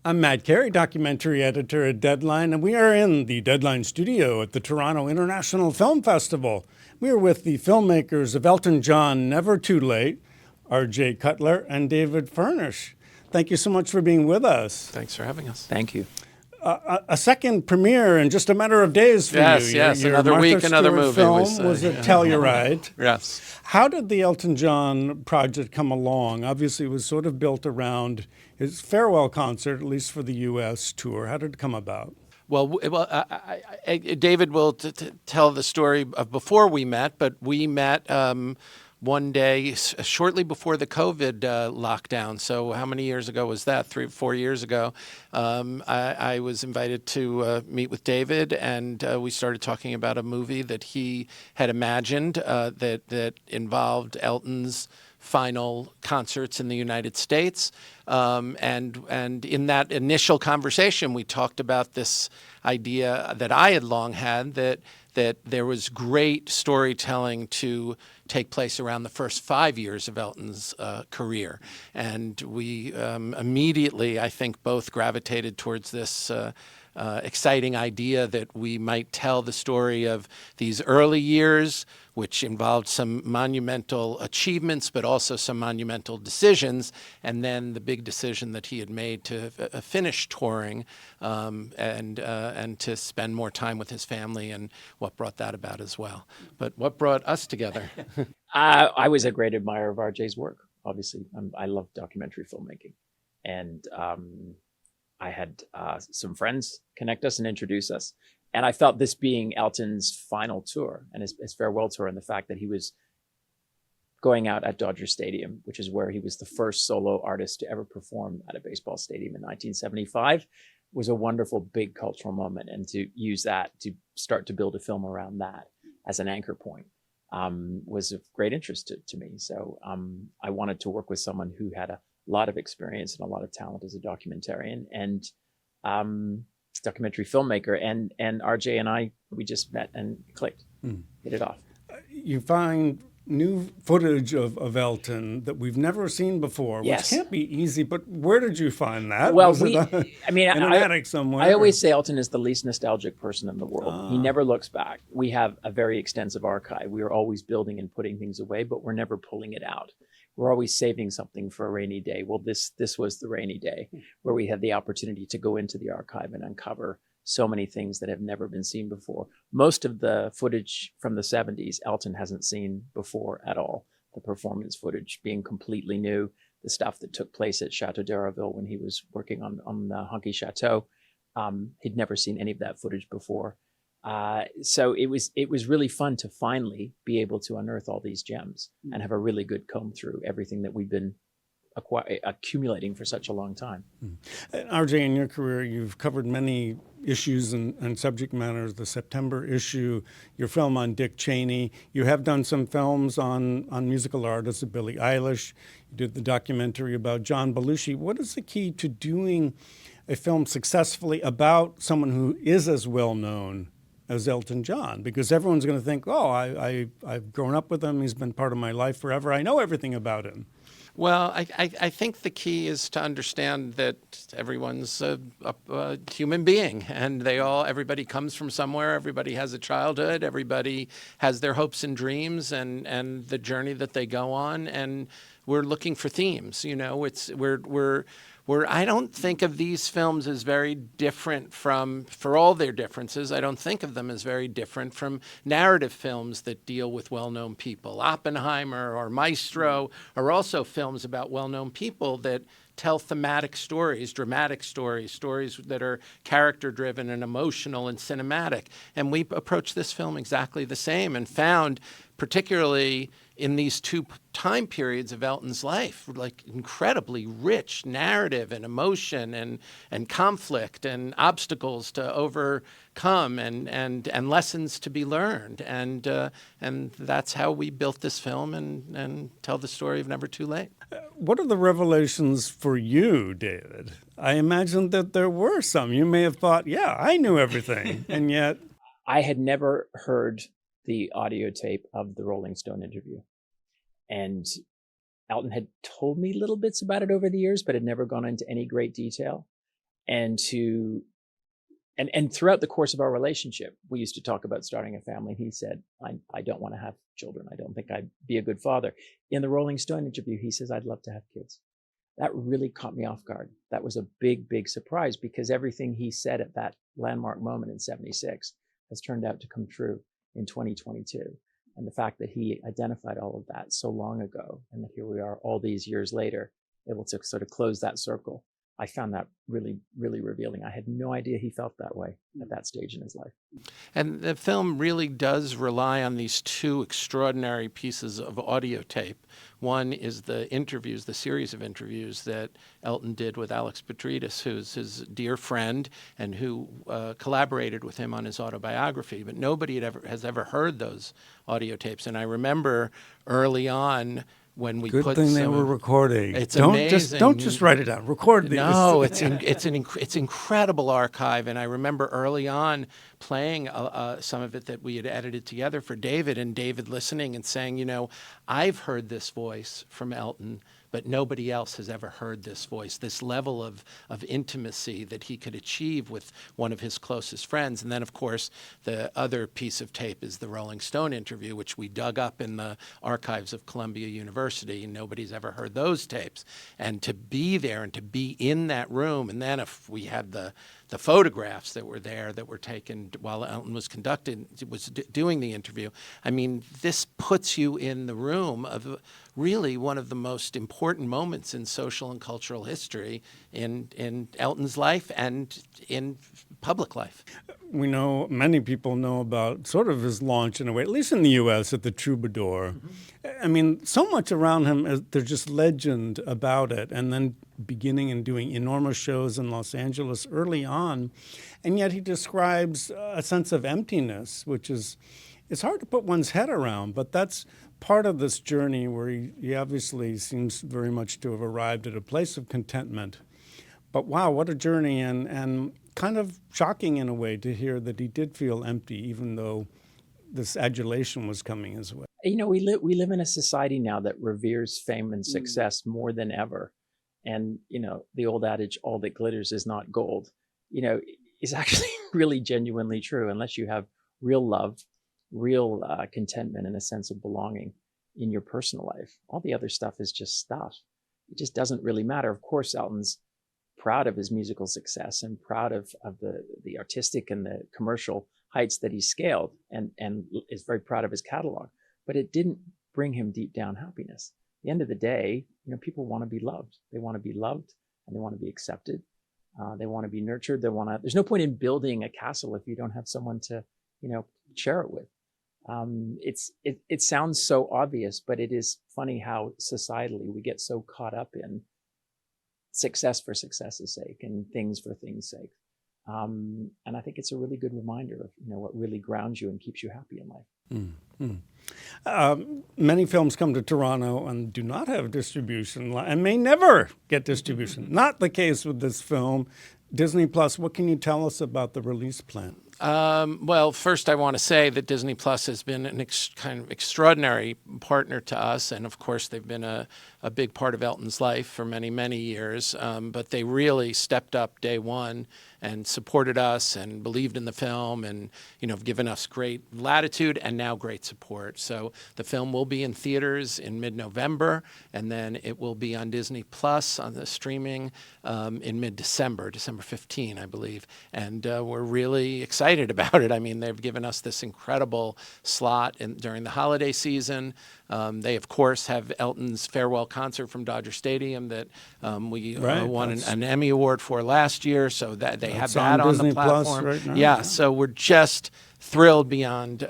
I'm Matt Carey, documentary editor at Deadline, and we are in the Deadline studio at the Toronto International Film Festival. We are with the filmmakers of Elton John, Never Too Late, R.J. Cutler, and David Furnish. Thank you so much for being with us. Thanks for having us. Thank you. A second premiere in just a matter of days for you. Yes, Your another Martha week, another Stewart movie. film was a Telluride. Yes. How did the Elton John project come along? Obviously, it was sort of built around his farewell concert, at least for the U.S. tour. How did it come about? Well, David will tell the story of before we met, but we met one day shortly before the COVID lockdown. So how many years ago was that? 4 years ago. I was invited to meet with David, and we started talking about a movie that he had imagined that involved Elton's final concerts in the United States. And in that initial conversation, we talked about this idea that I had long had that there was great storytelling to take place around the first 5 years of Elton's career. And we immediately, I think, both gravitated towards this exciting idea that we might tell the story of these early years, which involved some monumental achievements, but also some monumental decisions, and then the big decision that he had made to finish touring and to spend more time with his family, and what brought that about as well. But what brought us together? I was a great admirer of RJ's work. Obviously, I love documentary filmmaking, and I had some friends connect us and introduce us. And I felt this being Elton's final tour and his farewell tour, and the fact that he was going out at Dodger Stadium, which is where he was the first solo artist to ever perform at a baseball stadium in 1975, was a wonderful big cultural moment. And to use that to start to build a film around that as an anchor point was of great interest to me. So I wanted to work with someone who had a lot of experience and a lot of talent as a documentarian and documentary filmmaker. And RJ and I, we just met and clicked, hit it off. You find new footage of Elton that we've never seen before, Yes. which can't be easy, but where did you find that? Well, Was it in an attic somewhere? I always say Elton is the least nostalgic person in the world. He never looks back. We have a very extensive archive. We are always building and putting things away, but we're never pulling it out. We're always saving something for a rainy day. Well, this was the rainy day where we had the opportunity to go into the archive and uncover so many things that have never been seen before. Most of the footage from the 70s, Elton hasn't seen before at all. The performance footage being completely new, the stuff that took place at Chateau d'Araville when he was working on the Honky Chateau, he'd never seen any of that footage before. So it was really fun to finally be able to unearth all these gems and have a really good comb through everything that we've been accumulating for such a long time. RJ, in your career, you've covered many issues and subject matters. The September issue, your film on Dick Cheney. You have done some films on musical artists, Billie Eilish. You did the documentary about John Belushi. What is the key to doing a film successfully about someone who is as well known as Elton John? Because everyone's going to think, oh, I've grown up with him. He's been part of my life forever. I know everything about him. Well, I think the key is to understand that everyone's a human being, and everybody comes from somewhere. Everybody has a childhood. Everybody has their hopes and dreams, and the journey that they go on. And we're looking for themes. You know, I don't think of these films as very different for all their differences, I don't think of them as very different from narrative films that deal with well-known people. Oppenheimer or Maestro are also films about well-known people that tell thematic stories, dramatic stories, stories that are character-driven and emotional and cinematic. And we approached this film exactly the same and found, particularly in these two time periods of Elton's life, like incredibly rich narrative and emotion and conflict and obstacles to overcome and lessons to be learned. And that's how we built this film and tell the story of Never Too Late. What are the revelations for you, David? I imagine that there were some. You may have thought, yeah, I knew everything, and yet... I had never heard the audio tape of the Rolling Stone interview. And Elton had told me little bits about it over the years, but had never gone into any great detail. and to and throughout the course of our relationship, we used to talk about starting a family. He said, I don't want to have children. I don't think I'd be a good father. In the Rolling Stone interview, he says, I'd love to have kids. That really caught me off guard. That was a big, big surprise, because everything he said at that landmark moment in 76 has turned out to come true in 2022. And the fact that he identified all of that so long ago, and that here we are all these years later, able to sort of close that circle, I found that really, really revealing. I had no idea he felt that way at that stage in his life. And the film really does rely on these two extraordinary pieces of audio tape. One is the interviews, the series of interviews that Elton did with Alex Petridis, who's his dear friend and who collaborated with him on his autobiography. But nobody has ever heard those audio tapes. And I remember early on, when we Good put thing they were recording. It's don't amazing. Don't just write it down. Record these. No, it's incredible archive, and I remember early on playing some of it that we had edited together for David, and David listening and saying, you know, I've heard this voice from Elton, but nobody else has ever heard this voice, this level of intimacy that he could achieve with one of his closest friends. And then, of course, the other piece of tape is the Rolling Stone interview, which we dug up in the archives of Columbia University, and nobody's ever heard those tapes. And to be there and to be in that room, and then if we had the photographs that were there that were taken while Elton was doing the interview. I mean, this puts you in the room of really one of the most important moments in social and cultural history in Elton's life and in public life. We know, many people know about sort of his launch in a way, at least in the U.S., at the Troubadour. I mean, so much around him, there's just legend about it. And then beginning and doing enormous shows in Los Angeles early on. And yet he describes a sense of emptiness, which is, it's hard to put one's head around, but that's part of this journey where he obviously seems very much to have arrived at a place of contentment. But wow, what a journey, and kind of shocking in a way to hear that he did feel empty, even though this adulation was coming his way. You know, we live in a society now that reveres fame and success more than ever. And, you know, the old adage, all that glitters is not gold, you know, is actually really genuinely true. Unless you have real love, real contentment, and a sense of belonging in your personal life, all the other stuff is just stuff. It just doesn't really matter. Of course, Elton's proud of his musical success and proud of the artistic and the commercial heights that he scaled, and is very proud of his catalog. But it didn't bring him deep down happiness. At the end of the day, you know, people want to be loved. They want to be loved, and they want to be accepted. They want to be nurtured. There's no point in building a castle if you don't have someone to, you know, share it with. It sounds so obvious, but it is funny how societally we get so caught up in success for success's sake and things for things' sake. And I think it's a really good reminder of, you know, what really grounds you and keeps you happy in life. Mm-hmm. Many films come to Toronto and do not have distribution and may never get distribution. Not the case with this film. Disney Plus, what can you tell us about the release plan? Well, first I want to say that Disney Plus has been an kind of extraordinary partner to us, and of course they've been a big part of Elton's life for many, many years, but they really stepped up day one and supported us and believed in the film, and, you know, have given us great latitude and now great support. So the film will be in theaters in mid-November, and then it will be on Disney Plus on the streaming in mid-December, December 15, I believe. And we're really excited about it. I mean, they've given us this incredible slot during the holiday season. They, of course, have Elton's farewell concert from Dodger Stadium that we won an Emmy Award for last year, so that they have that on Disney the platform. Plus right now. Yeah, so we're just thrilled beyond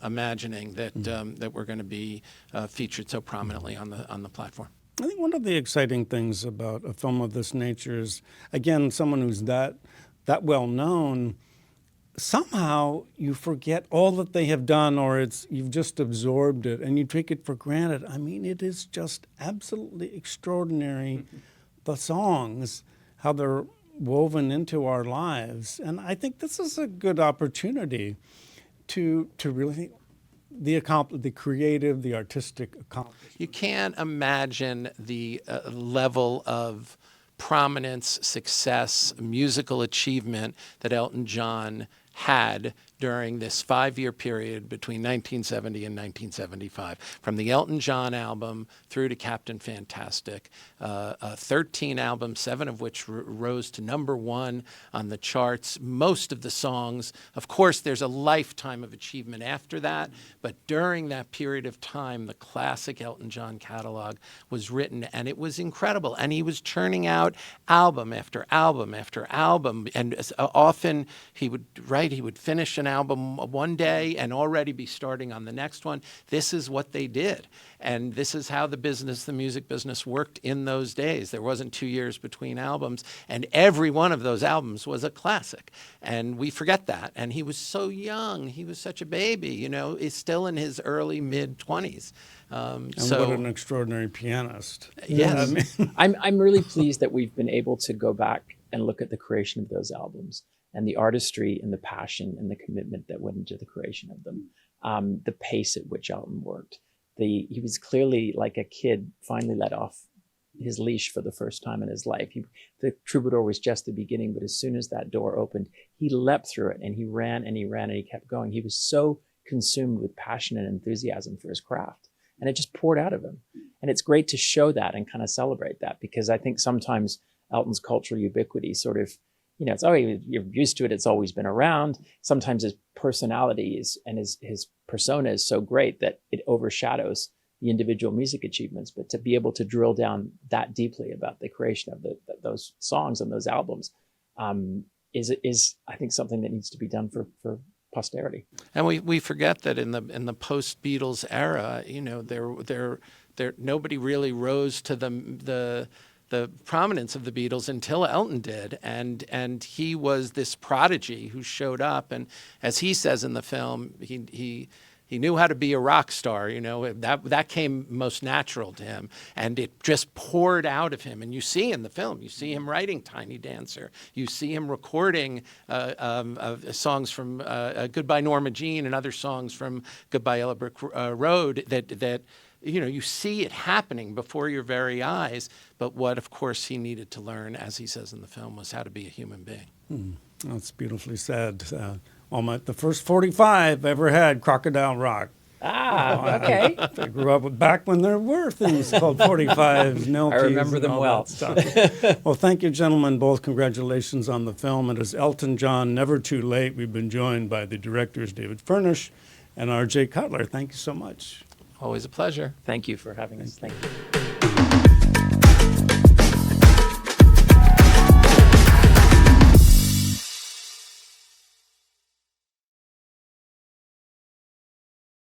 imagining that that we're going to be featured so prominently on the platform. I think one of the exciting things about a film of this nature is, again, someone who's that well known, somehow you forget all that they have done, or you've just absorbed it and you take it for granted. I mean, it is just absolutely extraordinary, the songs, how they're woven into our lives. And I think this is a good opportunity to really think the creative, the artistic accomplishment. You can't imagine the level of prominence, success, musical achievement that Elton John had during this 5-year period between 1970 and 1975. From the Elton John album through to Captain Fantastic, 13 albums, 7 of which rose to #1 on the charts. Most of the songs, of course, there's a lifetime of achievement after that, but during that period of time, the classic Elton John catalog was written, and it was incredible. And he was churning out album after album after album, and often he would finish an album one day and already be starting on the next one. This is what they did. And this is how the music business worked in those days. There wasn't 2 years between albums, and every one of those albums was a classic. And we forget that. And he was so young. He was such a baby, he's still in his early mid-20s. And what an extraordinary pianist. Yes. I'm really pleased that we've been able to go back and look at the creation of those albums, and the artistry and the passion and the commitment that went into the creation of them. The pace at which Elton worked. He was clearly like a kid finally let off his leash for the first time in his life. The Troubadour was just the beginning, but as soon as that door opened, he leapt through it, and he ran and he ran and he kept going. He was so consumed with passion and enthusiasm for his craft, and it just poured out of him. And it's great to show that and kind of celebrate that, because I think sometimes Elton's cultural ubiquity sort of, it's, you're used to it. It's always been around. Sometimes his personality and his persona is so great that it overshadows the individual music achievements. But to be able to drill down that deeply about the creation of those songs and those albums is I think something that needs to be done for posterity. And we forget that in the post Beatles era, there nobody really rose to the prominence of the Beatles until Elton did, and he was this prodigy who showed up, and as he says in the film, he knew how to be a rock star. That came most natural to him, and it just poured out of him. And you see in the film, you see him writing Tiny Dancer, you see him recording songs from Goodbye Norma Jean and other songs from Goodbye Yellow Brick Road that. You see it happening before your very eyes, but what, of course, he needed to learn, as he says in the film, was how to be a human being. That's beautifully said. The first 45 I ever had, Crocodile Rock. Okay. I grew up back when there were things called 45 no. I remember them well. Well, thank you, gentlemen, both. Congratulations on the film. It is Elton John, Never Too Late. We've been joined by the directors, David Furnish and R.J. Cutler. Thank you so much. Always a pleasure. Thank you for having us. Thank you.